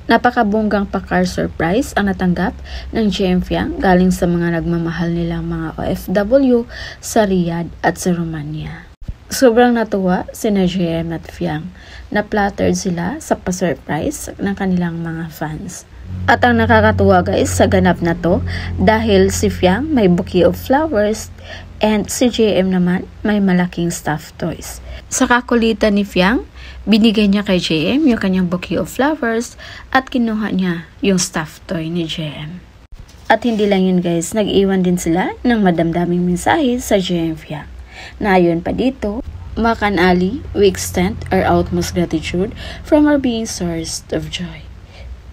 Napakabonggang pa-car surprise ang natanggap ng GM Fiang galing sa mga nagmamahal nilang mga OFW sa Riyadh at sa Romania. Sobrang natuwa sina GM at Fiang. Na-flattered sila sa pa-surprise ng kanilang mga fans. At ang nakakatuwa guys sa ganap na to, dahil si Fiang may bouquet of flowers and si GM naman may malaking stuffed toys. Sa kakulitan ni Fiang, binigay niya kay GM yung kanyang bouquet of flowers at kinuha niya yung stuffed toy ni GM. At hindi lang yun guys, nag-iwan din sila ng madamdaming mensahe sa GM Fiang. Na ayon pa dito, Makan Ali, we extend our utmost gratitude from our being source of joy.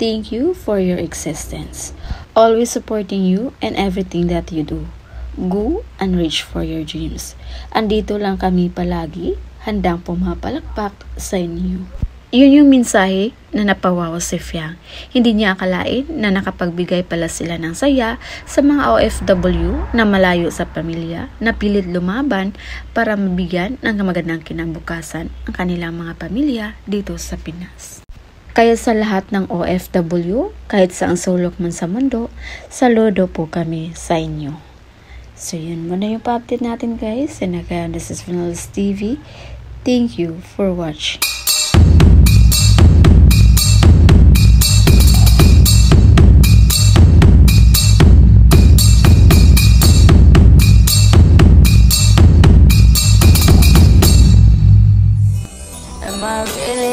Thank you for your existence. Always supporting you and everything that you do. Go and reach for your dreams. Andito lang kami palagi, handang pumapalakpak sa inyo. Yun yung mensahe na napawaw si Fiang. Hindi niya akalain na nakapagbigay pala sila ng saya sa mga OFW na malayo sa pamilya, na pilit lumaban para mabigyan ng magandang kinabukasan ang kanilang mga pamilya dito sa Pinas. Kaya sa lahat ng OFW, kahit saang sulok man sa mundo, saludo po kami sa inyo. So yun muna yung pa-update natin guys. And again, this is Vinales TV. Thank you for watching. Am I really